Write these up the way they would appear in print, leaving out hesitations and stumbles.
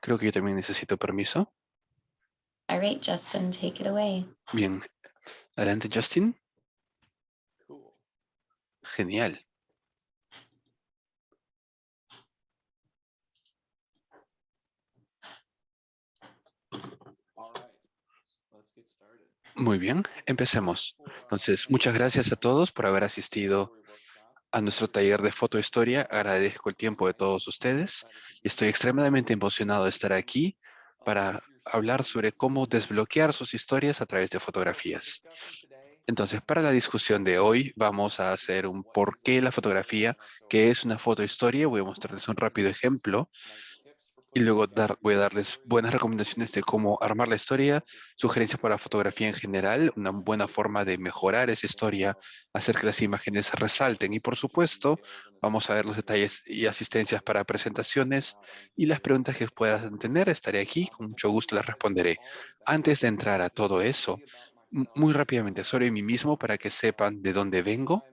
Creo que yo también necesito permiso. All right, Justin, take it away. Bien, adelante, Justin. Cool. Genial. All right. Let's get started. Muy bien, empecemos. Entonces, muchas gracias a todos por haber asistido a nuestro taller de fotohistoria. Agradezco el tiempo de todos ustedes y estoy extremadamente emocionado de estar aquí para hablar sobre cómo desbloquear sus historias a través de fotografías. Entonces, para la discusión de hoy, vamos a hacer un por qué la fotografía, qué es una fotohistoria. Voy a mostrarles un rápido ejemplo y luego voy a darles buenas recomendaciones de cómo armar la historia, sugerencias para la fotografía en general, una buena forma de mejorar esa historia, hacer que las imágenes resalten. Y por supuesto, vamos a ver los detalles y asistencias para presentaciones y las preguntas que puedan tener. Estaré aquí, con mucho gusto las responderé. Antes de entrar a todo eso, muy rápidamente sobre mí mismo para que sepan de dónde vengo.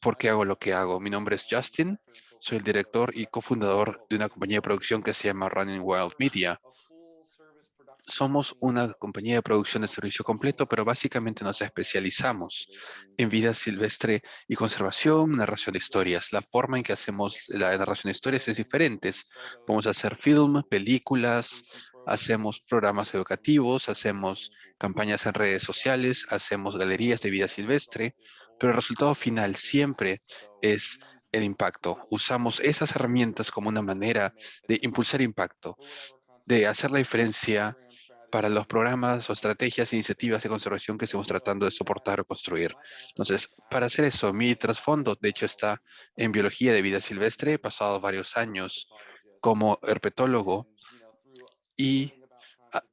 ¿Por qué hago lo que hago? Mi nombre es Justin, soy el director y cofundador de una compañía de producción que se llama Running Wild Media. Somos una compañía de producción de servicio completo, pero básicamente nos especializamos en vida silvestre y conservación, narración de historias. La forma en que hacemos la narración de historias es diferente. Podemos hacer film, películas, hacemos programas educativos, hacemos campañas en redes sociales, hacemos galerías de vida silvestre, pero el resultado final siempre es el impacto. Usamos esas herramientas como una manera de impulsar impacto, de hacer la diferencia para los programas o estrategias e iniciativas de conservación que estemos tratando de soportar o construir. Entonces, para hacer eso, mi trasfondo, de hecho, está en biología de vida silvestre. He pasado varios años como herpetólogo y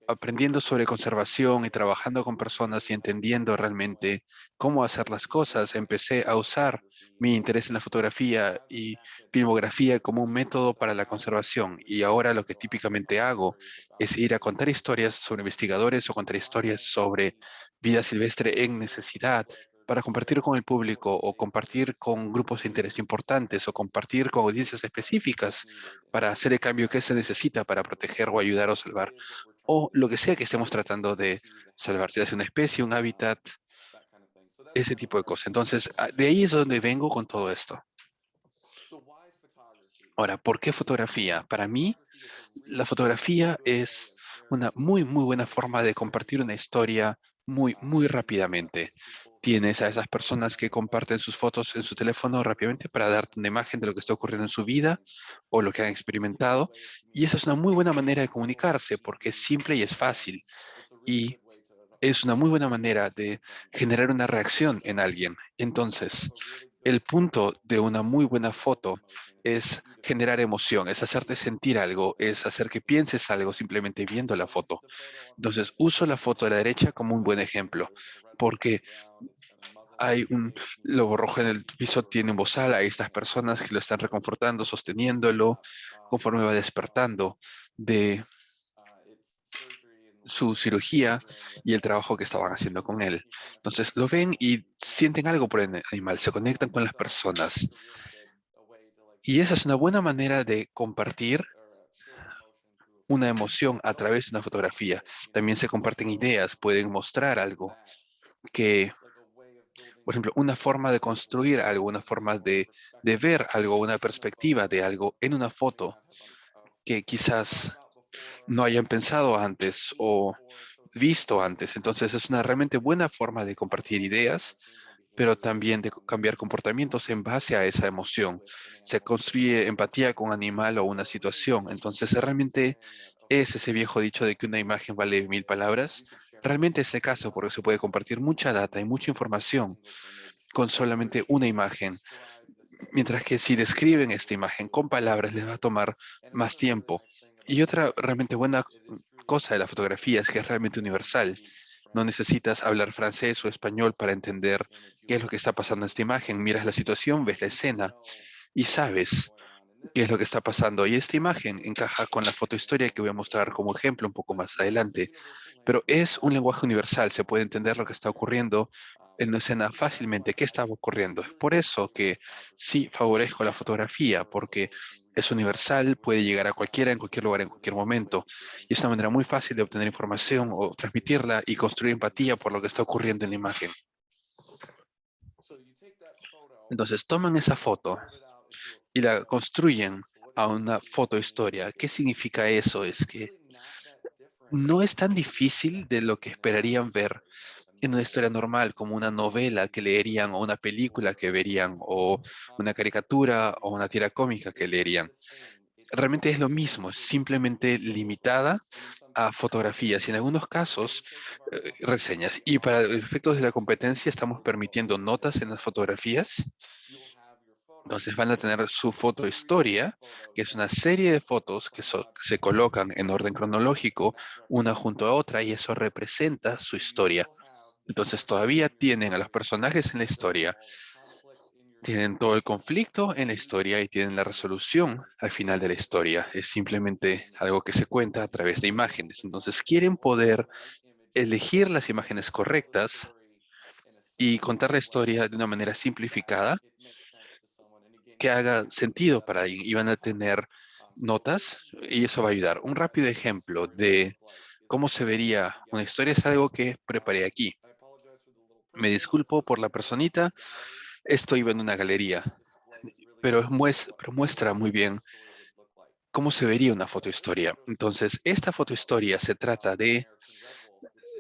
aprendiendo sobre conservación y trabajando con personas y entendiendo realmente cómo hacer las cosas, empecé a usar mi interés en la fotografía y filmografía como un método para la conservación. Y ahora lo que típicamente hago es ir a contar historias sobre investigadores o contar historias sobre vida silvestre en necesidad para compartir con el público o compartir con grupos de interés importantes o compartir con audiencias específicas para hacer el cambio que se necesita para proteger o ayudar o salvar o lo que sea que estemos tratando de salvar, ya sea una especie, un hábitat, ese tipo de cosas. Entonces, de ahí es donde vengo con todo esto. Ahora, ¿por qué fotografía? Para mí, la fotografía es una muy buena forma de compartir una historia muy rápidamente. Tienes a esas personas que comparten sus fotos en su teléfono rápidamente para darte una imagen de lo que está ocurriendo en su vida o lo que han experimentado. Y esa es una muy buena manera de comunicarse porque es simple y es fácil. Y es una muy buena manera de generar una reacción en alguien. Entonces, el punto de una muy buena foto es generar emoción, es hacerte sentir algo, es hacer que pienses algo simplemente viendo la foto. Entonces, uso la foto de la derecha como un buen ejemplo, porque hay un lobo rojo en el piso, tiene un bozal, hay estas personas que lo están reconfortando, sosteniéndolo, conforme va despertando de su cirugía y el trabajo que estaban haciendo con él. Entonces lo ven y sienten algo por el animal, se conectan con las personas. Y esa es una buena manera de compartir una emoción a través de una fotografía. También se comparten ideas, pueden mostrar algo que, por ejemplo, una forma de construir algo, una forma de ver algo, una perspectiva de algo en una foto que quizás no hayan pensado antes o visto antes. Entonces es una realmente buena forma de compartir ideas, pero también de cambiar comportamientos en base a esa emoción. Se construye empatía con un animal o una situación. Entonces realmente es ese viejo dicho de que una imagen vale 1000 palabras. Realmente es el caso porque se puede compartir mucha data y mucha información con solamente una imagen. Mientras que si describen esta imagen con palabras les va a tomar más tiempo. Y otra realmente buena cosa de la fotografía es que es realmente universal. No necesitas hablar francés o español para entender qué es lo que está pasando en esta imagen. Miras la situación, ves la escena y sabes qué es lo que está pasando. Y esta imagen encaja con la fotohistoria que voy a mostrar como ejemplo un poco más adelante. Pero es un lenguaje universal, se puede entender lo que está ocurriendo en una escena fácilmente qué estaba ocurriendo. Es por eso que sí favorezco la fotografía, porque es universal, puede llegar a cualquiera, en cualquier lugar, en cualquier momento. Y es una manera muy fácil de obtener información o transmitirla y construir empatía por lo que está ocurriendo en la imagen. Entonces toman esa foto y la construyen a una fotohistoria. ¿Qué significa eso? Es que no es tan difícil de lo que esperarían ver en una historia normal, como una novela que leerían, o una película que verían, o una caricatura, o una tira cómica que leerían. Realmente es lo mismo, es simplemente limitada a fotografías y en algunos casos reseñas. Y para efectos de la competencia estamos permitiendo notas en las fotografías. Entonces van a tener su fotohistoria, que es una serie de fotos que se colocan en orden cronológico, una junto a otra, y eso representa su historia. Entonces todavía tienen a los personajes en la historia, tienen todo el conflicto en la historia y tienen la resolución al final de la historia. Es simplemente algo que se cuenta a través de imágenes. Entonces quieren poder elegir las imágenes correctas y contar la historia de una manera simplificada que haga sentido para alguien y van a tener notas y eso va a ayudar. Un rápido ejemplo de cómo se vería una historia es algo que preparé aquí. Me disculpo por la personita, estoy viendo una galería, pero, pero muestra muy bien cómo se vería una fotohistoria. Entonces, esta fotohistoria se trata de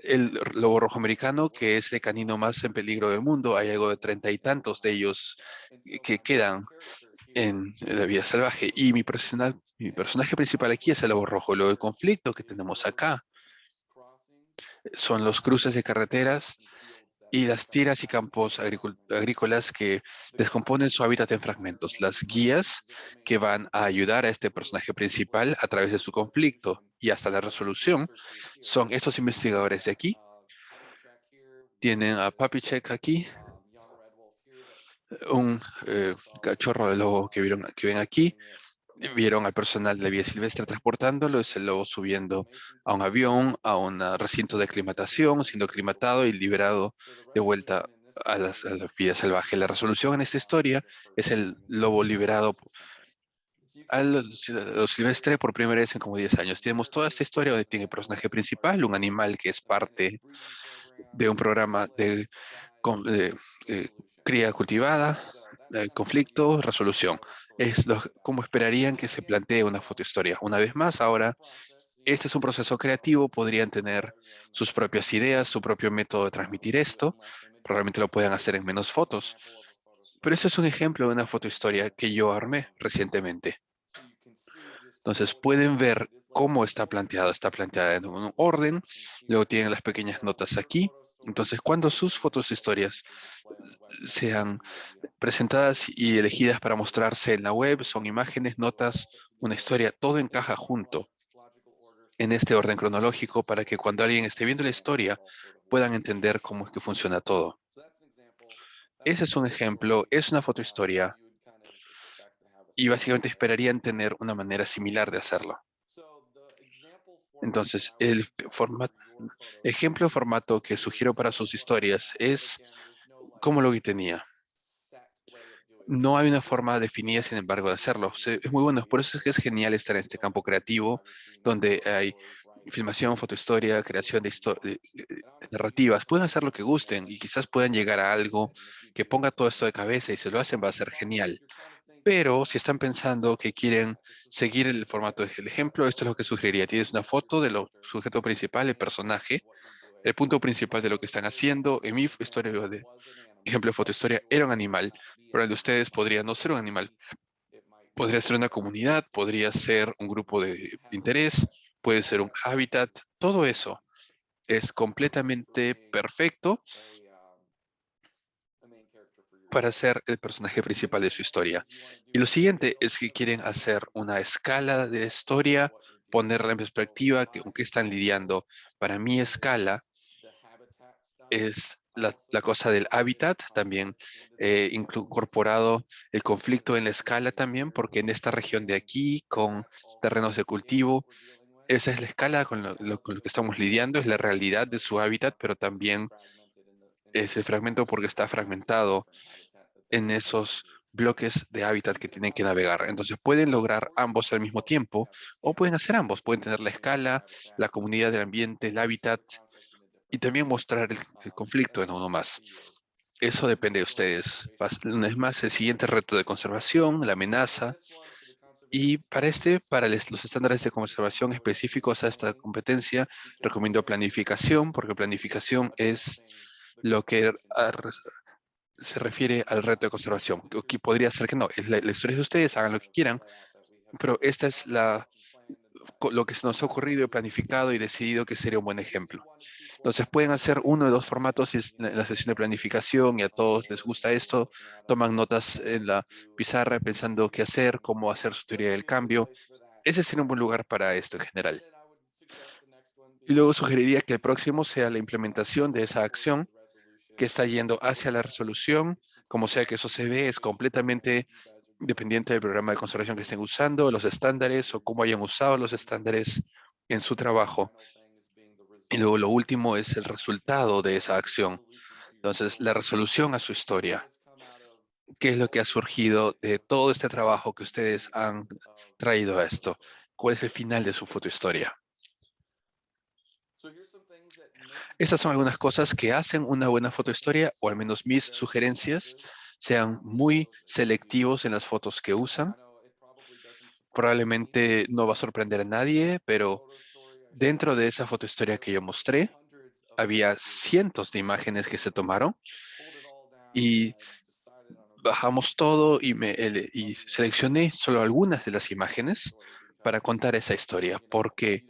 el lobo rojo americano, que es el canino más en peligro del mundo. Hay algo de 30 y tantos de ellos que quedan en la vida salvaje. Y mi personaje principal aquí es el lobo rojo. Luego el conflicto que tenemos acá son los cruces de carreteras y las tierras y campos agrícolas que descomponen su hábitat en fragmentos. Las guías que van a ayudar a este personaje principal a través de su conflicto y hasta la resolución son estos investigadores de aquí. Tienen a Papi Check aquí, un cachorro de lobo que ven aquí. Vieron al personal de la vida silvestre transportándolo, es el lobo subiendo a un avión, a un recinto de aclimatación, siendo aclimatado y liberado de vuelta a la vida salvaje. La resolución en esta historia es el lobo liberado a lo silvestre por primera vez en como 10 años. Tenemos toda esta historia donde tiene el personaje principal, un animal que es parte de un programa de eh, cría cultivada, conflicto, resolución. Es como esperarían que se plantee una fotohistoria. Una vez más, ahora, este es un proceso creativo, podrían tener sus propias ideas, su propio método de transmitir esto, probablemente lo puedan hacer en menos fotos, pero este es un ejemplo de una fotohistoria que yo armé recientemente. Entonces pueden ver cómo está planteada en un orden, luego tienen las pequeñas notas aquí. Entonces, cuando sus fotos historias sean presentadas y elegidas para mostrarse en la web, son imágenes, notas, una historia, todo encaja junto en este orden cronológico para que cuando alguien esté viendo la historia puedan entender cómo es que funciona todo. Ese es un ejemplo, es una fotohistoria y básicamente esperarían tener una manera similar de hacerlo. Entonces, el ejemplo de formato que sugiero para sus historias es como lo que tenía. No hay una forma definida, sin embargo, de hacerlo. Es muy bueno, por eso es que es genial estar en este campo creativo, donde hay filmación, fotohistoria, creación de narrativas. Pueden hacer lo que gusten y quizás puedan llegar a algo que ponga todo esto de cabeza y si lo hacen va a ser genial. Pero si están pensando que quieren seguir el formato del ejemplo, esto es lo que sugeriría. Tienes una foto del sujeto principal, el personaje, el punto principal de lo que están haciendo. En mi historia de ejemplo de fotohistoria era un animal, pero el de ustedes podría no ser un animal. Podría ser una comunidad, podría ser un grupo de interés, puede ser un hábitat. Todo eso es completamente perfecto para ser el personaje principal de su historia. Y lo siguiente es que quieren hacer una escala de historia, ponerla en perspectiva, con qué están lidiando. Para mi escala es la cosa del hábitat, también incorporado el conflicto en la escala también, porque en esta región de aquí, con terrenos de cultivo, esa es la escala con lo que estamos lidiando, es la realidad de su hábitat, pero también ese fragmento porque está fragmentado en esos bloques de hábitat que tienen que navegar. Entonces pueden lograr ambos al mismo tiempo o pueden hacer ambos. Pueden tener la escala, la comunidad del ambiente, el hábitat y también mostrar el conflicto en uno más. Eso depende de ustedes. Una vez más, el siguiente reto de conservación, la amenaza. Y para los estándares de conservación específicos a esta competencia, recomiendo planificación, porque planificación es lo que se refiere al reto de conservación. Que podría ser que no, es la historia de ustedes, hagan lo que quieran, pero esta es lo que se nos ha ocurrido, planificado y decidido que sería un buen ejemplo. Entonces pueden hacer uno de dos formatos en la sesión de planificación y a todos les gusta esto, toman notas en la pizarra pensando qué hacer, cómo hacer su teoría del cambio. Ese sería un buen lugar para esto en general. Y luego sugeriría que el próximo sea la implementación de esa acción que está yendo hacia la resolución. Como sea que eso se ve, es completamente dependiente del programa de conservación que estén usando, los estándares o cómo hayan usado los estándares en su trabajo. Y luego lo último es el resultado de esa acción. Entonces, la resolución a su historia. ¿Qué es lo que ha surgido de todo este trabajo que ustedes han traído a esto? ¿Cuál es el final de su fotohistoria? Estas son algunas cosas que hacen una buena fotohistoria, o al menos mis sugerencias. Sean muy selectivos en las fotos que usan. Probablemente no va a sorprender a nadie, pero dentro de esa fotohistoria que yo mostré, había cientos de imágenes que se tomaron y bajamos todo y seleccioné solo algunas de las imágenes para contar esa historia, porque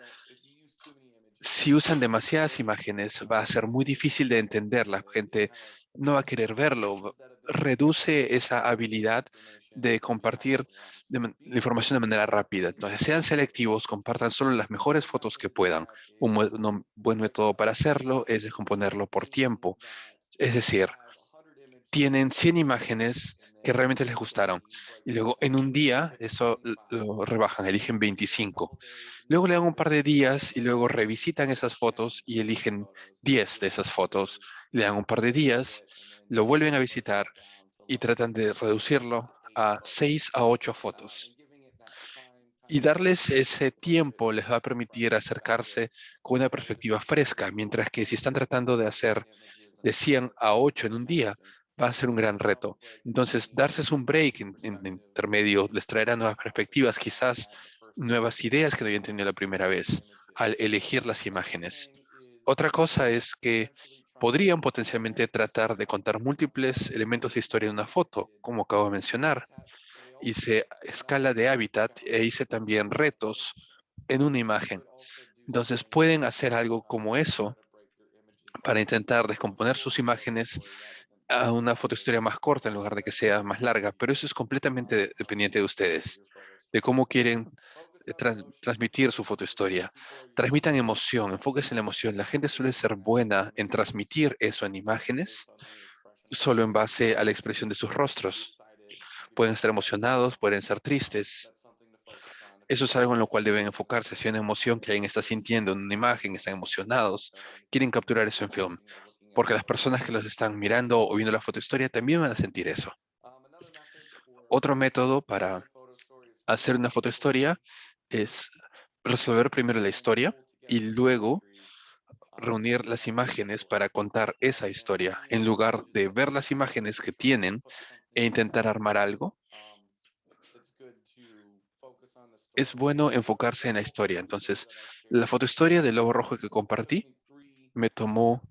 si usan demasiadas imágenes va a ser muy difícil de entender, la gente no va a querer verlo, reduce esa habilidad de compartir la información de manera rápida. Entonces, sean selectivos, compartan solo las mejores fotos que puedan. Un buen método para hacerlo es descomponerlo por tiempo. Es decir, tienen 100 imágenes que realmente les gustaron. Y luego en un día eso lo rebajan, eligen 25. Luego le dan un par de días y luego revisitan esas fotos y eligen 10 de esas fotos. Le dan un par de días, lo vuelven a visitar y tratan de reducirlo a 6 a 8 fotos. Y darles ese tiempo les va a permitir acercarse con una perspectiva fresca, mientras que si están tratando de hacer de 100 a 8 en un día, va a ser un gran reto. Entonces, darse un break en intermedio les traerá nuevas perspectivas, quizás nuevas ideas que no habían tenido la primera vez al elegir las imágenes. Otra cosa es que podrían potencialmente tratar de contar múltiples elementos de historia en una foto, como acabo de mencionar. Hice escala de hábitat e hice también retos en una imagen. Entonces, pueden hacer algo como eso para intentar descomponer sus imágenes a una fotohistoria más corta en lugar de que sea más larga, pero eso es completamente dependiente de ustedes, de cómo quieren transmitir su fotohistoria. Transmitan emoción, enfóquense en la emoción. La gente suele ser buena en transmitir eso en imágenes solo en base a la expresión de sus rostros. Pueden estar emocionados, pueden ser tristes. Eso es algo en lo cual deben enfocarse. Si hay una emoción que alguien está sintiendo en una imagen, están emocionados, quieren capturar eso en film, porque las personas que los están mirando o viendo la fotohistoria también van a sentir eso. Otro método para hacer una fotohistoria es resolver primero la historia y luego reunir las imágenes para contar esa historia, en lugar de ver las imágenes que tienen e intentar armar algo. Es bueno enfocarse en la historia. Entonces, la fotohistoria del lobo rojo que compartí me tomó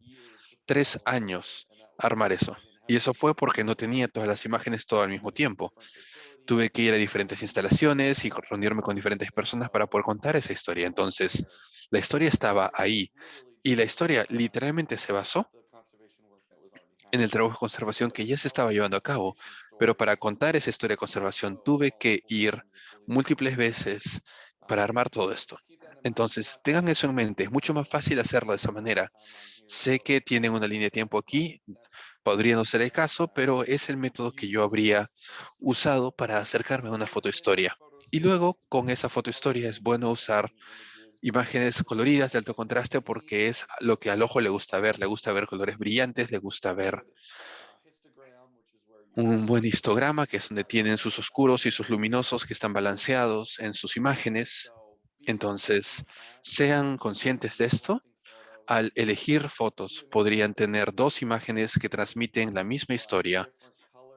3 años armar eso. Y eso fue porque no tenía todas las imágenes todo al mismo tiempo. Tuve que ir a diferentes instalaciones y reunirme con diferentes personas para poder contar esa historia. Entonces, la historia estaba ahí. Y la historia literalmente se basó en el trabajo de conservación que ya se estaba llevando a cabo. Pero para contar esa historia de conservación tuve que ir múltiples veces para armar todo esto. Entonces, tengan eso en mente. Es mucho más fácil hacerlo de esa manera. Sé que tienen una línea de tiempo aquí. Podría no ser el caso, pero es el método que yo habría usado para acercarme a una fotohistoria. Y luego, con esa fotohistoria es bueno usar imágenes coloridas de alto contraste porque es lo que al ojo le gusta ver. Le gusta ver colores brillantes, le gusta ver un buen histograma, que es donde tienen sus oscuros y sus luminosos que están balanceados en sus imágenes. Entonces, sean conscientes de esto. Al elegir fotos, podrían tener dos imágenes que transmiten la misma historia,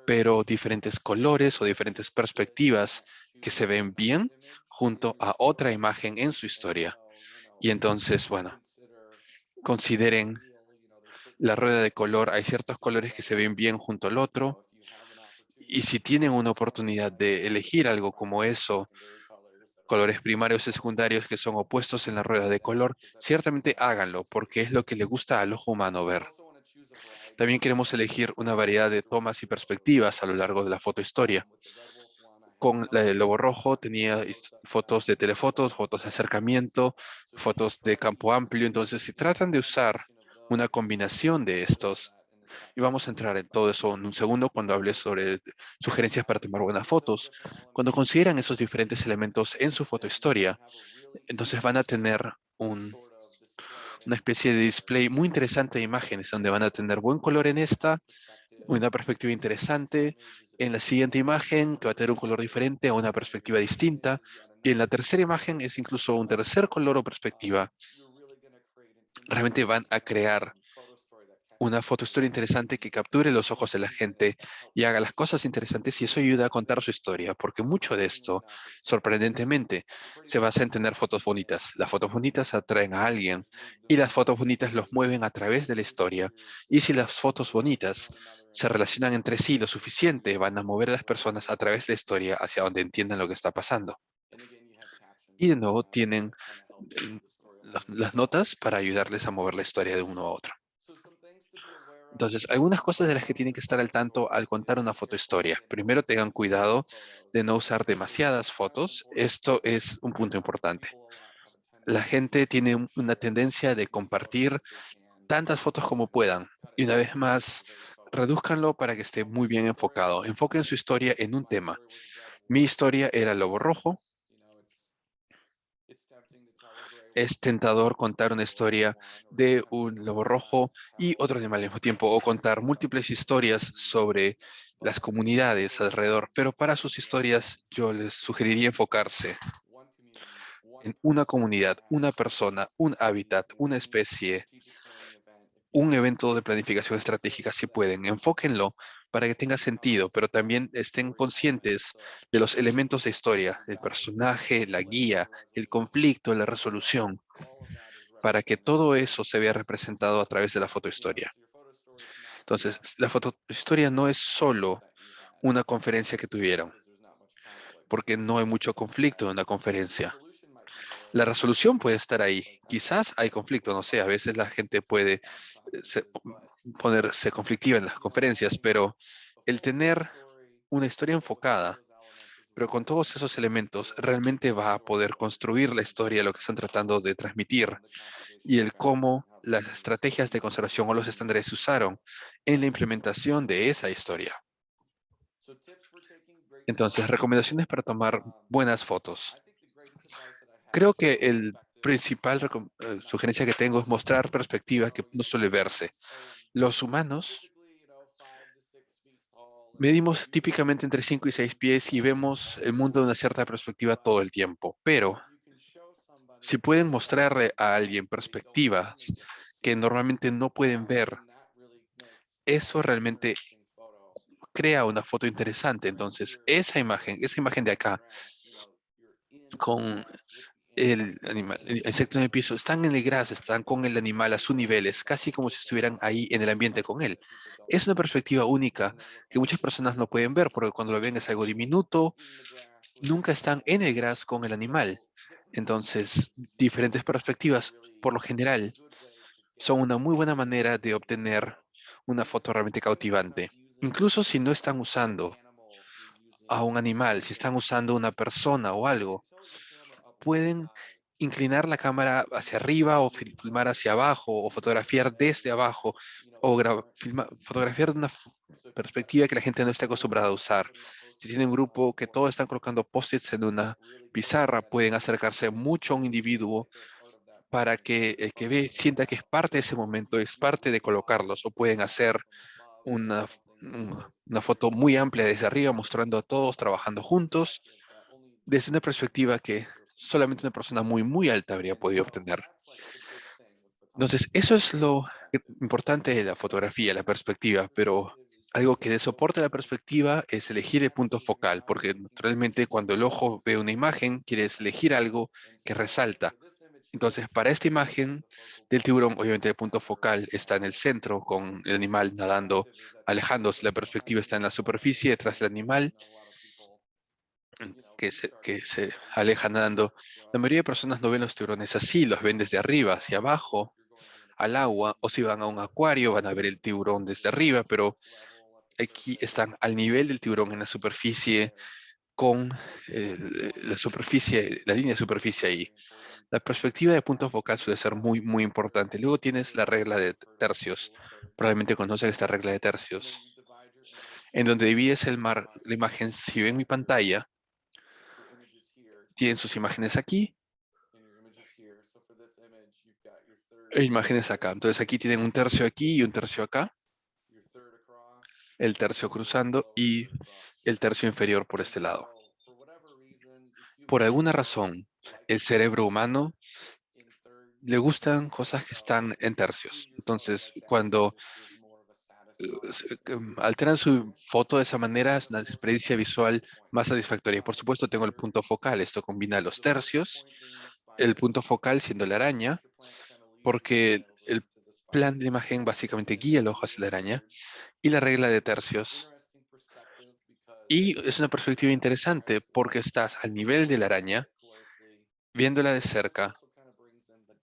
pero diferentes colores o diferentes perspectivas que se ven bien junto a otra imagen en su historia. Y entonces, bueno, consideren la rueda de color. Hay ciertos colores que se ven bien junto al otro. Y si tienen una oportunidad de elegir algo como eso, colores primarios y secundarios que son opuestos en la rueda de color, ciertamente háganlo, porque es lo que le gusta al ojo humano ver. También queremos elegir una variedad de tomas y perspectivas a lo largo de la fotohistoria. Con la del lobo rojo tenía fotos de telefotos, fotos de acercamiento, fotos de campo amplio. Entonces, si tratan de usar una combinación de estos, y vamos a entrar en todo eso en un segundo cuando hable sobre sugerencias para tomar buenas fotos, cuando consideran esos diferentes elementos en su fotohistoria, entonces van a tener una especie de display muy interesante de imágenes, donde van a tener buen color en esta, una perspectiva interesante, en la siguiente imagen que va a tener un color diferente o una perspectiva distinta, y en la tercera imagen es incluso un tercer color o perspectiva. Realmente van a crear una fotohistoria interesante que capture los ojos de la gente y haga las cosas interesantes, y eso ayuda a contar su historia, porque mucho de esto, sorprendentemente, se basa en tener fotos bonitas. Las fotos bonitas atraen a alguien y las fotos bonitas los mueven a través de la historia. Y si las fotos bonitas se relacionan entre sí lo suficiente, van a mover a las personas a través de la historia hacia donde entiendan lo que está pasando. Y de nuevo tienen mm, las notas para ayudarles a mover la historia de uno a otro. Entonces, algunas cosas de las que tienen que estar al tanto al contar una fotohistoria. Primero, tengan cuidado de no usar demasiadas fotos. Esto es un punto importante. La gente tiene una tendencia de compartir tantas fotos como puedan. Y una vez más, redúzcanlo para que esté muy bien enfocado. Enfoquen su historia en un tema. Mi historia era el lobo rojo. Es tentador contar una historia de un lobo rojo y otro animal al mismo tiempo, o contar múltiples historias sobre las comunidades alrededor, pero para sus historias yo les sugeriría enfocarse en una comunidad, una persona, un hábitat, una especie, un evento de planificación estratégica si pueden. Enfóquenlo para que tenga sentido, pero también estén conscientes de los elementos de historia, el personaje, la guía, el conflicto, la resolución, para que todo eso se vea representado a través de la fotohistoria. Entonces, la fotohistoria no es solo una conferencia que tuvieron, porque no hay mucho conflicto en una conferencia. La resolución puede estar ahí. Quizás hay conflicto, no sé, a veces la gente puede ponerse conflictiva en las conferencias, pero el tener una historia enfocada, pero con todos esos elementos, realmente va a poder construir la historia, lo que están tratando de transmitir, y el cómo las estrategias de conservación o los estándares se usaron en la implementación de esa historia. Entonces, recomendaciones para tomar buenas fotos. Creo que el principal sugerencia que tengo es mostrar perspectiva que no suele verse. Los humanos medimos típicamente entre 5 y 6 pies y vemos el mundo de una cierta perspectiva todo el tiempo, pero si pueden mostrarle a alguien perspectivas que normalmente no pueden ver, eso realmente crea una foto interesante. Entonces, esa imagen de acá, con el animal, el insecto en el piso, están en el gras, están con el animal a su nivel, es casi como si estuvieran ahí en el ambiente con él. Es una perspectiva única que muchas personas no pueden ver, porque cuando lo ven es algo diminuto, nunca están en el gras con el animal. Entonces, diferentes perspectivas, por lo general, son una muy buena manera de obtener una foto realmente cautivante. Incluso si no están usando a un animal, si están usando una persona o algo, pueden inclinar la cámara hacia arriba o filmar hacia abajo o fotografiar desde abajo o fotografiar de una perspectiva que la gente no está acostumbrada a usar. Si tienen un grupo que todos están colocando post-its en una pizarra, pueden acercarse mucho a un individuo para que el que ve sienta que es parte de ese momento, es parte de colocarlos, o pueden hacer una, una foto muy amplia desde arriba mostrando a todos trabajando juntos desde una perspectiva que solamente una persona muy, muy alta habría podido obtener. Entonces, eso es lo importante de la fotografía, la perspectiva, pero algo que dé soporte a la perspectiva es elegir el punto focal, porque naturalmente cuando el ojo ve una imagen, quieres elegir algo que resalta. Entonces, para esta imagen del tiburón, obviamente el punto focal está en el centro, con el animal nadando, alejándose. La perspectiva está en la superficie, detrás del animal, que se aleja nadando. La mayoría de personas no ven los tiburones así, los ven desde arriba, hacia abajo, al agua, o si van a un acuario, van a ver el tiburón desde arriba, pero aquí están al nivel del tiburón en la superficie, con la superficie, la línea de superficie ahí. La perspectiva de punto focal suele ser muy, muy importante. Luego tienes la regla de tercios. Probablemente conoces esta regla de tercios, en donde divides la imagen. Si ven mi pantalla, tienen sus imágenes aquí e imágenes acá. Entonces aquí tienen un tercio aquí y un tercio acá, el tercio cruzando y el tercio inferior por este lado. Por alguna razón, el cerebro humano le gustan cosas que están en tercios. Entonces, cuando alteran su foto de esa manera, es una experiencia visual más satisfactoria. Y por supuesto, tengo el punto focal. Esto combina los tercios, el punto focal siendo la araña, porque el plan de imagen básicamente guía el ojo hacia la araña, y la regla de tercios. Y es una perspectiva interesante porque estás al nivel de la araña, viéndola de cerca,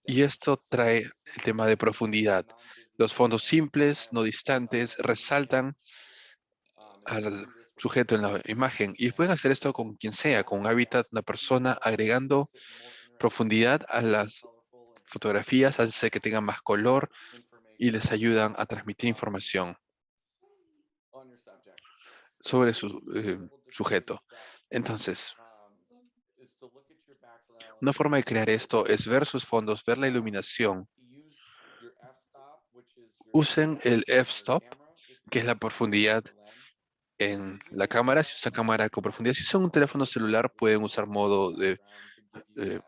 y esto trae el tema de profundidad. Los fondos simples, no distantes, resaltan al sujeto en la imagen. Y pueden hacer esto con quien sea, con un hábitat, una persona, agregando profundidad a las fotografías, hace que tengan más color y les ayudan a transmitir información sobre su sujeto. Entonces, una forma de crear esto es ver sus fondos, ver la iluminación. Usen el f-stop, que es la profundidad en la cámara. Si usan cámara con profundidad, si usan un teléfono celular, pueden usar modo de eh,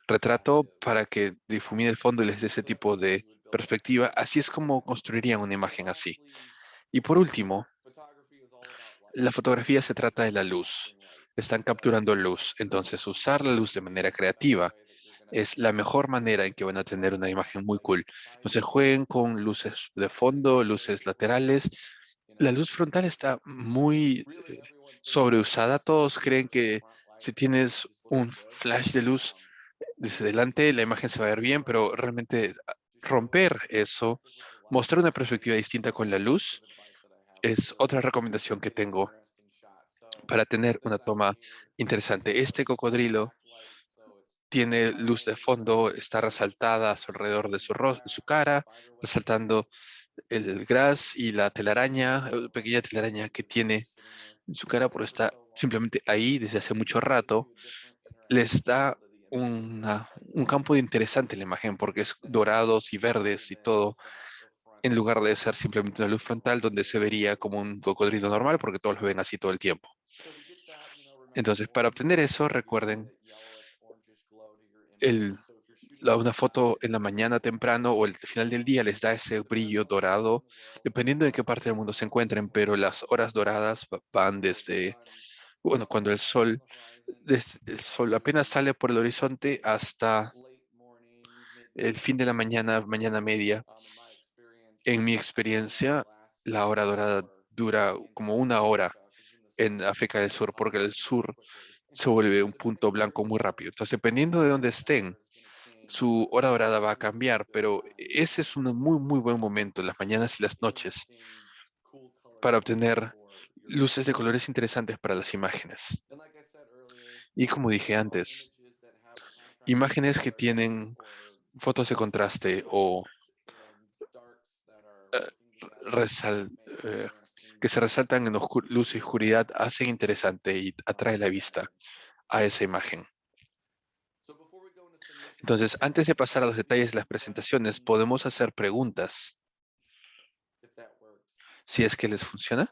retrato para que difumine el fondo y les dé ese tipo de perspectiva. Así es como construirían una imagen así. Y por último, la fotografía se trata de la luz. Están capturando luz. Entonces, usar la luz de manera creativa es la mejor manera en que van a tener una imagen muy cool. Entonces, jueguen con luces de fondo, luces laterales. La luz frontal está muy sobreusada. Todos creen que si tienes un flash de luz desde delante, la imagen se va a ver bien, pero realmente romper eso, mostrar una perspectiva distinta con la luz, es otra recomendación que tengo para tener una toma interesante. Este cocodrilo tiene luz de fondo, está resaltada a su alrededor de su cara, resaltando el gras y la telaraña, pequeña telaraña que tiene en su cara, porque está simplemente ahí desde hace mucho rato. Les da un campo interesante en la imagen, porque es dorados y verdes y todo, en lugar de ser simplemente una luz frontal donde se vería como un cocodrilo normal, porque todos lo ven así todo el tiempo. Entonces, para obtener eso, recuerden el, una foto en la mañana temprano o el final del día les da ese brillo dorado, dependiendo de qué parte del mundo se encuentren, pero las horas doradas van desde, bueno, cuando el sol apenas sale por el horizonte hasta el fin de la mañana, mañana media. En mi experiencia, la hora dorada dura como una hora en África del Sur, porque el sur se vuelve un punto blanco muy rápido. Entonces, dependiendo de dónde estén, su hora dorada va a cambiar, pero ese es un muy, muy buen momento, las mañanas y las noches, para obtener luces de colores interesantes para las imágenes. Y como dije antes, imágenes que tienen fotos de contraste o eh, resal- eh, que se resaltan en luz y oscuridad hacen interesante y atrae la vista a esa imagen. Entonces, antes de pasar a los detalles de las presentaciones, podemos hacer preguntas, si es que les funciona.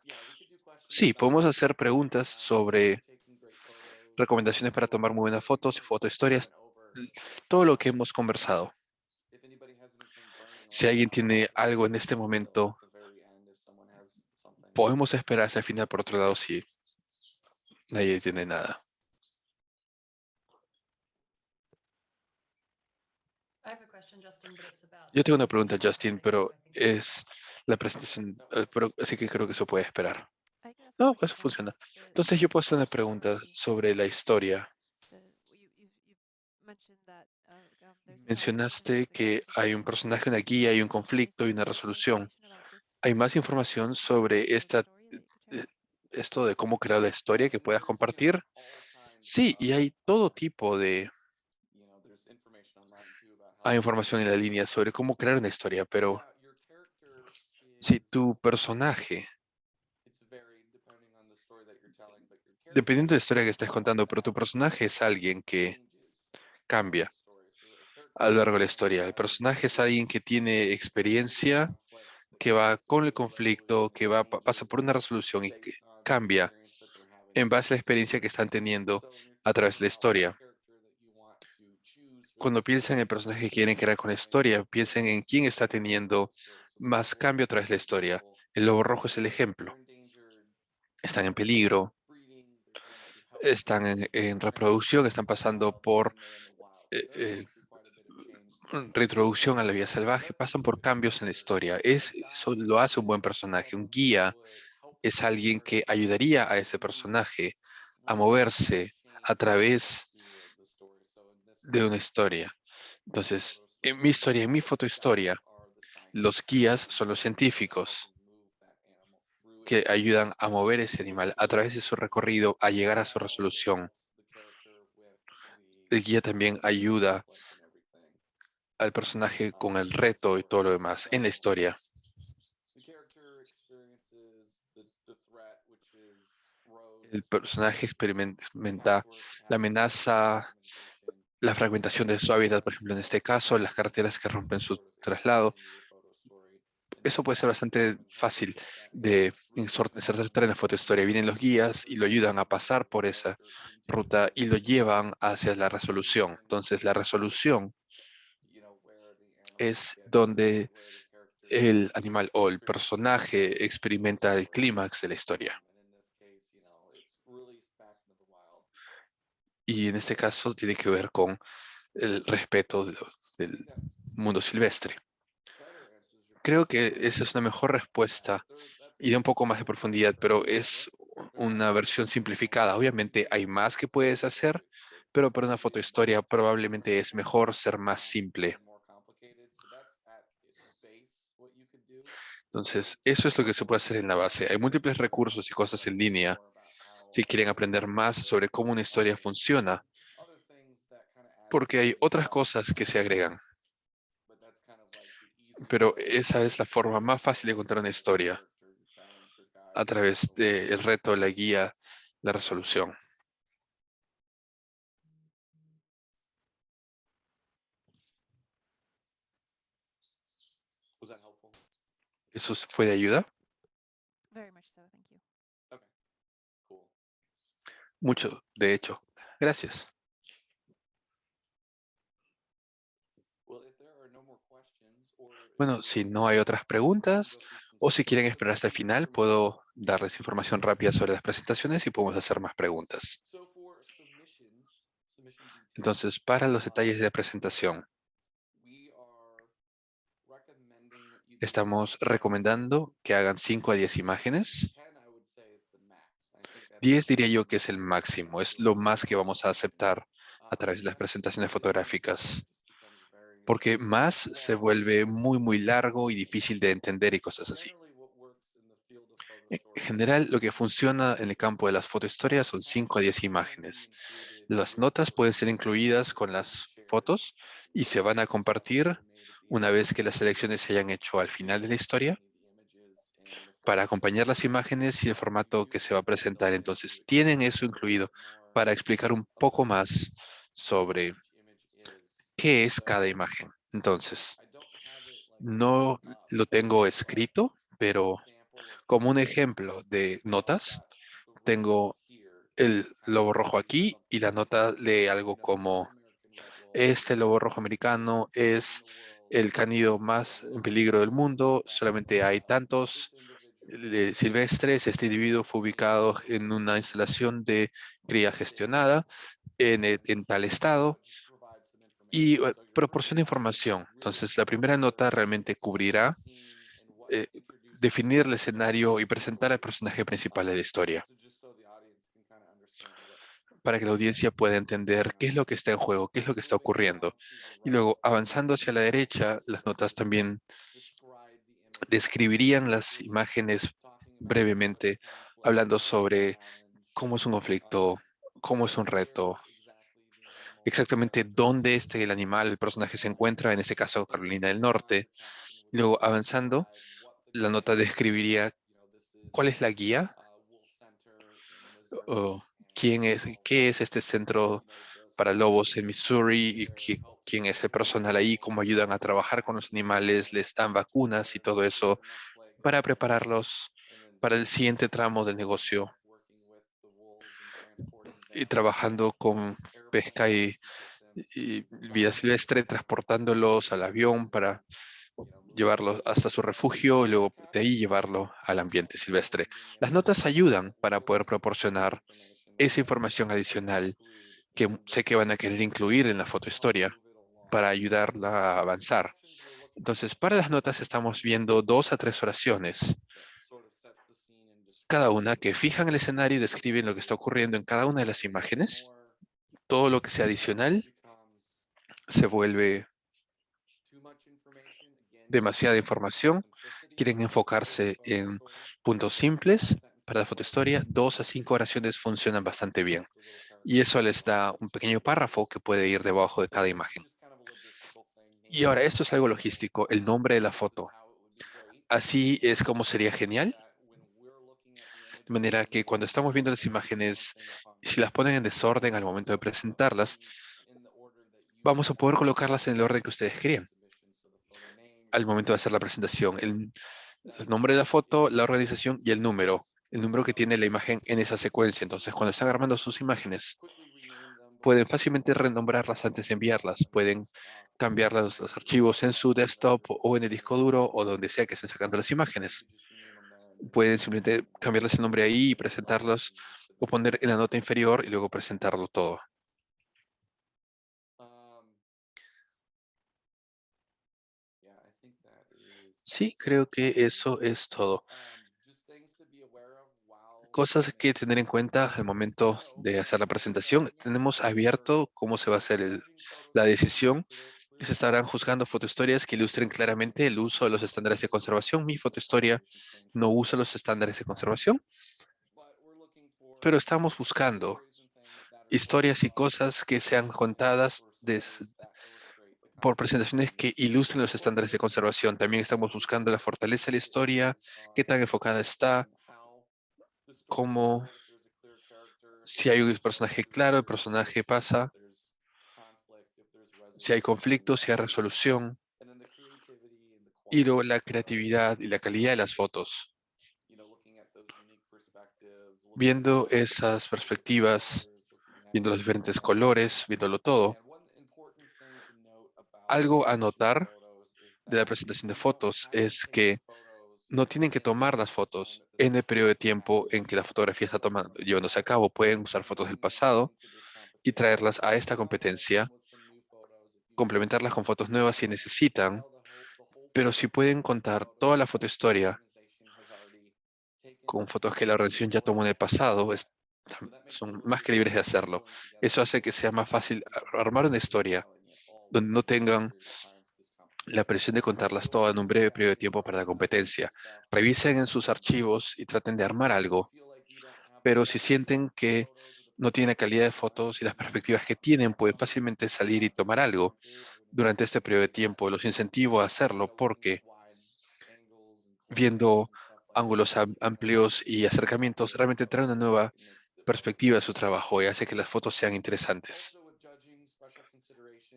Sí, podemos hacer preguntas sobre recomendaciones para tomar muy buenas fotos, fotohistorias, todo lo que hemos conversado. Si alguien tiene algo en este momento, podemos esperar hasta el final por otro lado si nadie tiene nada. Yo tengo una pregunta, Justin, pero es la presentación, pero así que creo que eso puede esperar. No, eso funciona. Entonces yo puedo hacer una pregunta sobre la historia. Mencionaste que hay un personaje, una guía, hay un conflicto y una resolución. ¿Hay más información sobre esto de cómo crear la historia que puedas compartir? Sí, y hay todo tipo de... Hay información en la línea sobre cómo crear una historia, pero si tu personaje, dependiendo de la historia que estés contando, pero tu personaje es alguien que cambia a lo largo de la historia. El personaje es alguien que tiene experiencia, que va con el conflicto, que pasa por una resolución y que cambia en base a la experiencia que están teniendo a través de la historia. Cuando piensan en el personaje que quieren crear con la historia, piensen en quién está teniendo más cambio a través de la historia. El lobo rojo es el ejemplo. Están en peligro, están en reproducción, están pasando por eh, eh, reintroducción a la vida salvaje, pasan por cambios en la historia. Eso lo hace un buen personaje. Un guía es alguien que ayudaría a ese personaje a moverse a través de una historia. Entonces, en mi historia, en mi fotohistoria, los guías son los científicos que ayudan a mover ese animal a través de su recorrido a llegar a su resolución. El guía también ayuda al personaje con el reto y todo lo demás en la historia. El personaje experimenta la amenaza, la fragmentación de su hábitat, por ejemplo, en este caso, las carreteras que rompen su traslado. Eso puede ser bastante fácil de insertar en la fotohistoria. Vienen los guías y lo ayudan a pasar por esa ruta y lo llevan hacia la resolución. Entonces, la resolución es donde el animal o el personaje experimenta el clímax de la historia. Y en este caso tiene que ver con el respeto del mundo silvestre. Creo que esa es una mejor respuesta y da un poco más de profundidad, pero es una versión simplificada. Obviamente hay más que puedes hacer, pero para una fotohistoria probablemente es mejor ser más simple. Entonces, eso es lo que se puede hacer en la base. Hay múltiples recursos y cosas en línea si quieren aprender más sobre cómo una historia funciona, porque hay otras cosas que se agregan. Pero esa es la forma más fácil de contar una historia, a través del reto, la guía, la resolución. ¿Eso fue de ayuda? Mucho, de hecho. Gracias. Bueno, si no hay otras preguntas o si quieren esperar hasta el final, puedo darles información rápida sobre las presentaciones y podemos hacer más preguntas. Entonces, para los detalles de la presentación, estamos recomendando que hagan 5 a 10 imágenes. 10 diría yo que es el máximo, es lo más que vamos a aceptar a través de las presentaciones fotográficas, porque más se vuelve muy, muy largo y difícil de entender y cosas así. En general, lo que funciona en el campo de las fotohistorias son 5 a 10 imágenes. Las notas pueden ser incluidas con las fotos y se van a compartir una vez que las selecciones se hayan hecho al final de la historia. para acompañar las imágenes y el formato que se va a presentar. Entonces, tienen eso incluido para explicar un poco más sobre qué es cada imagen. Entonces, no lo tengo escrito, pero como un ejemplo de notas, tengo el lobo rojo aquí y la nota lee algo como: este lobo rojo americano es el cánido más en peligro del mundo, solamente hay tantos silvestres. Este individuo fue ubicado en una instalación de cría gestionada en tal estado y proporciona información. Entonces, la primera nota realmente cubrirá eh, definir el escenario y presentar al personaje principal de la historia, para que la audiencia pueda entender qué es lo que está en juego, qué es lo que está ocurriendo. Y luego, avanzando hacia la derecha, las notas también describirían las imágenes brevemente, hablando sobre cómo es un conflicto, cómo es un reto, exactamente dónde el animal, el personaje se encuentra, en este caso Carolina del Norte. Y luego, avanzando, la nota describiría cuál es la guía o qué es este centro para lobos en Missouri y quién es el personal ahí, cómo ayudan a trabajar con los animales, les dan vacunas y todo eso para prepararlos para el siguiente tramo del negocio y trabajando con pesca y vida silvestre, transportándolos al avión para llevarlos hasta su refugio y luego de ahí llevarlo al ambiente silvestre. Las notas ayudan para poder proporcionar esa información adicional que sé que van a querer incluir en la fotohistoria para ayudarla a avanzar. Entonces, para las notas estamos viendo 2 a 3 oraciones, cada una que fijan el escenario y describen lo que está ocurriendo en cada una de las imágenes. Todo lo que sea adicional se vuelve demasiada información. Quieren enfocarse en puntos simples. Para la fotohistoria, 2 a 5 oraciones funcionan bastante bien. Y eso les da un pequeño párrafo que puede ir debajo de cada imagen. Y ahora, esto es algo logístico, el nombre de la foto. Así es como sería genial. De manera que cuando estamos viendo las imágenes, si las ponen en desorden al momento de presentarlas, vamos a poder colocarlas en el orden que ustedes querían al momento de hacer la presentación. El nombre de la foto, la organización y el número que tiene la imagen en esa secuencia. Entonces, cuando están armando sus imágenes, pueden fácilmente renombrarlas antes de enviarlas. Pueden cambiar los archivos en su desktop o en el disco duro o donde sea que estén sacando las imágenes. Pueden simplemente cambiarles el nombre ahí y presentarlos o poner en la nota inferior y luego presentarlo todo. Sí, creo que eso es todo. Cosas que tener en cuenta al momento de hacer la presentación. Tenemos abierto cómo se va a hacer la decisión. Se estarán juzgando fotohistorias que ilustren claramente el uso de los estándares de conservación. Mi fotohistoria no usa los estándares de conservación, pero estamos buscando historias y cosas que sean contadas por presentaciones que ilustren los estándares de conservación. También estamos buscando la fortaleza de la historia, qué tan enfocada está, cómo, si hay un personaje claro, el personaje pasa, si hay conflicto, si hay resolución, y luego la creatividad y la calidad de las fotos. Viendo esas perspectivas, viendo los diferentes colores, viéndolo todo. Algo a notar de la presentación de fotos es que no tienen que tomar las fotos en el periodo de tiempo en que la fotografía está llevándose a cabo. Pueden usar fotos del pasado y traerlas a esta competencia, complementarlas con fotos nuevas si necesitan, pero si pueden contar toda la fotohistoria con fotos que la organización ya tomó en el pasado, son más que libres de hacerlo. Eso hace que sea más fácil armar una historia donde no tengan la presión de contarlas todas en un breve periodo de tiempo para la competencia. Revisen en sus archivos y traten de armar algo, pero si sienten que no tienen la calidad de fotos y las perspectivas que tienen, pueden fácilmente salir y tomar algo durante este periodo de tiempo. Los incentivo a hacerlo porque viendo ángulos amplios y acercamientos, realmente trae una nueva perspectiva de su trabajo y hace que las fotos sean interesantes.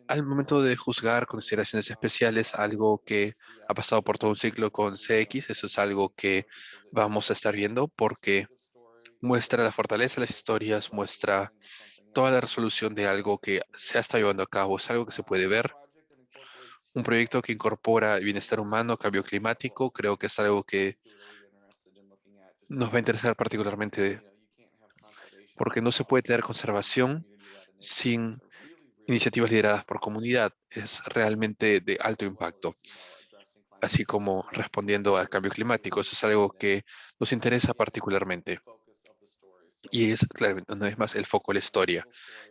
Al momento de juzgar consideraciones especiales, algo que ha pasado por todo un ciclo con CX, eso es algo que vamos a estar viendo porque muestra la fortaleza de las historias, muestra toda la resolución de algo que se ha estado llevando a cabo, es algo que se puede ver. Un proyecto que incorpora el bienestar humano, cambio climático, creo que es algo que nos va a interesar particularmente porque no se puede tener conservación sin iniciativas lideradas por comunidad. Es realmente de alto impacto, así como respondiendo al cambio climático. Eso es algo que nos interesa particularmente. Y es, claro, una vez más, el foco de la historia.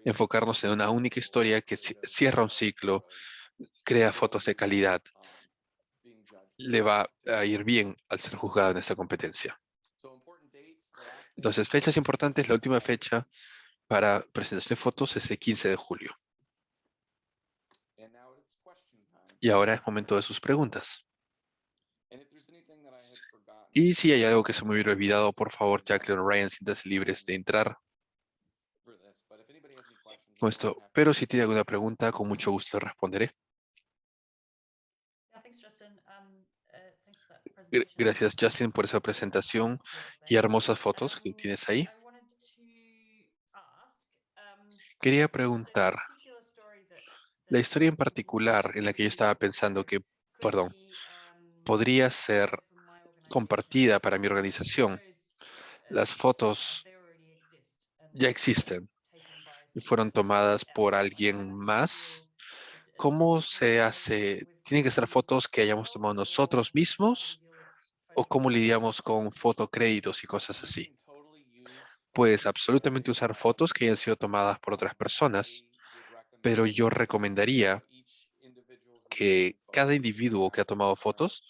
Enfocarnos en una única historia que cierra un ciclo, crea fotos de calidad, le va a ir bien al ser juzgado en esta competencia. Entonces, fechas importantes, la última fecha para presentación de fotos es el 15 de julio. Y ahora es momento de sus preguntas. Y si hay algo que se me hubiera olvidado, por favor, Jacqueline o Ryan, siéntanse libres de entrar con esto. Pero si tiene alguna pregunta, con mucho gusto le responderé. Yeah, thanks, Justin. Thanks for that Gracias, presentation. Justin, por esa presentación y hermosas fotos que tienes ahí. I wanted to ask, Quería so the preguntar, particular story la that historia en Justin wanted particular en la que yo estaba to pensando show que, could perdón, be podría ser shared from my organization compartida para mi is organización. because Las fotos they already exist and ya were existen taken by y someone fueron tomadas por else. alguien How do you más. feel ¿Cómo typically se dealing hace? with ¿Tienen que ser the fotos que hayamos tomado results, or nosotros how do you mismos? deal with ¿O photo cómo credits? lidiamos con fotocréditos y cosas así? Puedes absolutamente usar fotos que hayan sido tomadas por otras personas, pero yo recomendaría que cada individuo que ha tomado fotos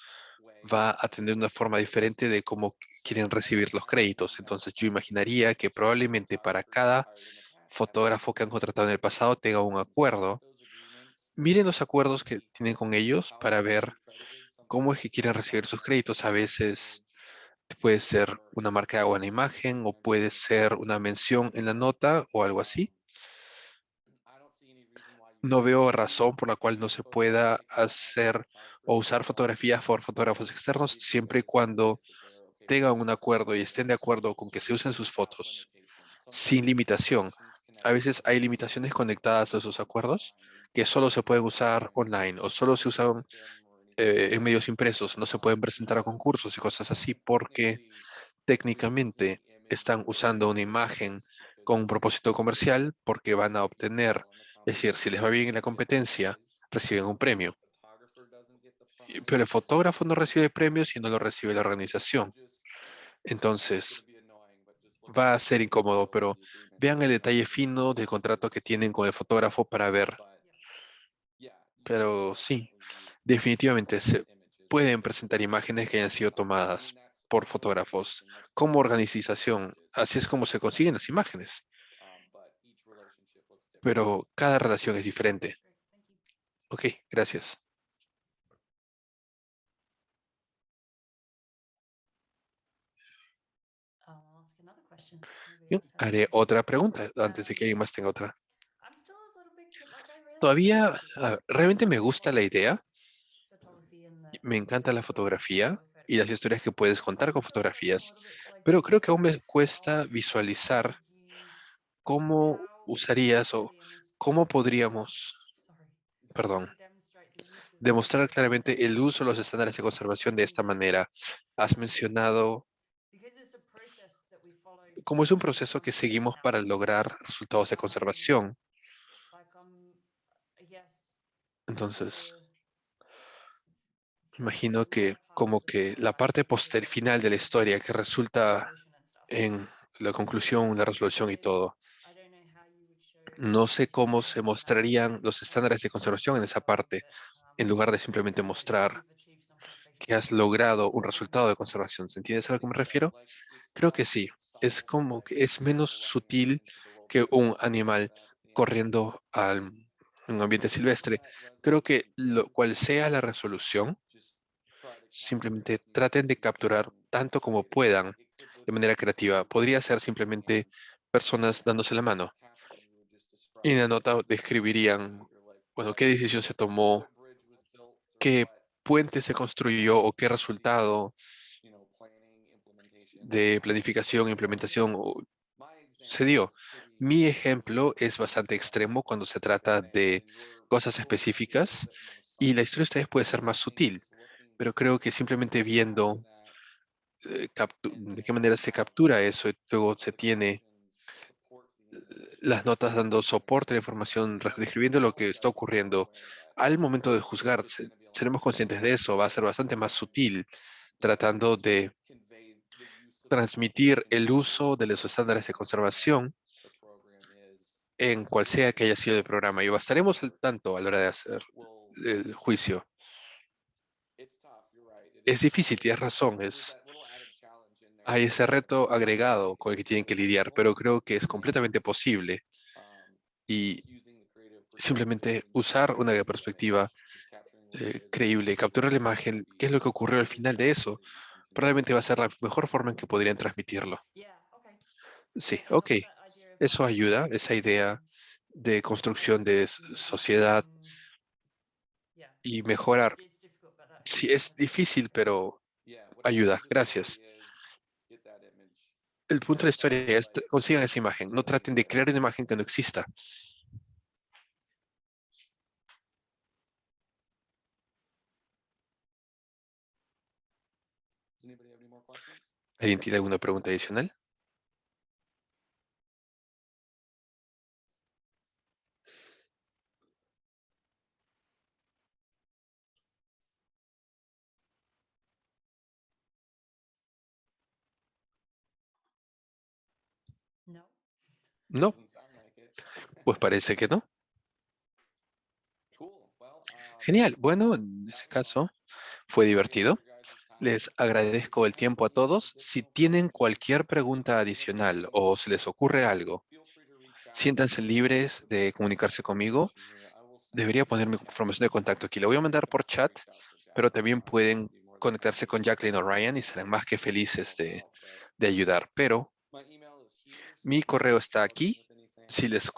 va a tener una forma diferente de cómo quieren recibir los créditos. Entonces yo imaginaría que probablemente para cada fotógrafo que han contratado en el pasado tenga un acuerdo. Miren los acuerdos que tienen con ellos para ver cómo es que quieren recibir sus créditos. A veces puede ser una marca de agua en la imagen o puede ser una mención en la nota o algo así. No veo razón por la cual no se pueda hacer o usar fotografías por fotógrafos externos siempre y cuando tengan un acuerdo y estén de acuerdo con que se usen sus fotos sin limitación. A veces hay limitaciones conectadas a esos acuerdos que solo se pueden usar online o solo se usan en medios impresos, no se pueden presentar a concursos y cosas así porque técnicamente están usando una imagen con un propósito comercial porque van a obtener, es decir, si les va bien en la competencia, reciben un premio. Pero el fotógrafo no recibe premios y no lo recibe la organización. Entonces, va a ser incómodo, pero vean el detalle fino del contrato que tienen con el fotógrafo para ver. Pero sí, definitivamente se pueden presentar imágenes que hayan sido tomadas por fotógrafos como organización. Así es como se consiguen las imágenes. Pero cada relación es diferente. Great, thank you. Ok, gracias. I'll ask another question. Nobody Bien, else has haré one. otra pregunta antes de que alguien más tenga otra. I'm still a little bit like I really Todavía, appreciate realmente me the gusta la idea, photography and me encanta the la stories you tell fotografía with y las photographs. historias que puedes contar I'm con still struggling a fotografías, little bit to pero creo que identify aún me how cuesta I visualizar would use cómo how usarías o civilians cómo podríamos, sorry perdón, demonstrate the use of demostrar claramente el uso de los photographs estándares de conservación de esta in manera. Has mencionado because it's a process that we follow cómo es un to proceso que seguimos para output. lograr resultados de conservación. Like yes, Entonces, the imagino que later part como of the que la story parte final de la is historia que resulta resolution and stuff. en la conclusión, la resolución y todo. I don't know how you would show No sé cómo just se mostrarían los estándares de conservación en esa parte, en lugar de simplemente mostrar you've achieved some conservation que has goals. logrado un resultado de conservación. ¿Se entiende a lo que me refiero? Creo que sí. Es como que es menos sutil que un animal corriendo en un ambiente silvestre. Creo que cual sea la resolución, simplemente traten de capturar tanto como puedan de manera creativa. Podría ser simplemente personas dándose la mano. Y en la nota describirían, bueno, qué decisión se tomó, qué puente se construyó o qué resultado de planificación e implementación se dio. Mi ejemplo es bastante extremo cuando se trata de cosas específicas y la historia de ustedes puede ser más sutil, pero creo que simplemente viendo de qué manera se captura eso y luego se tiene las notas dando soporte a la información, describiendo lo que está ocurriendo al momento de juzgar. Seremos conscientes de eso, va a ser bastante más sutil, tratando de transmitir el uso de los estándares de conservación en cual sea que haya sido el programa. Y estaremos al tanto a la hora de hacer el juicio. Es difícil, tienes razón, hay ese reto agregado con el que tienen que lidiar, pero creo que es completamente posible y simplemente usar una perspectiva creíble, capturar la imagen, qué es lo que ocurrió al final de eso, probablemente va a ser la mejor forma en que podrían transmitirlo. Yeah, okay. Sí, That ok, helps, that idea of eso like ayuda, esa idea de construcción de sociedad yeah. y mejorar. It's difficult, but that Sí, helps. es difícil, pero ayuda. Gracias. El punto de la historia es consigan esa imagen. No traten de crear una imagen que no exista. ¿Alguien tiene alguna pregunta adicional? No. No, pues parece que no. Genial. Bueno, en ese caso fue divertido. Les agradezco el tiempo a todos. Si tienen cualquier pregunta adicional o se les ocurre algo, siéntanse libres de comunicarse conmigo. Debería poner mi información de contacto aquí. Le voy a mandar por chat, pero también pueden conectarse con Jacqueline o Ryan y serán más que felices de ayudar. Pero mi correo está aquí. Si les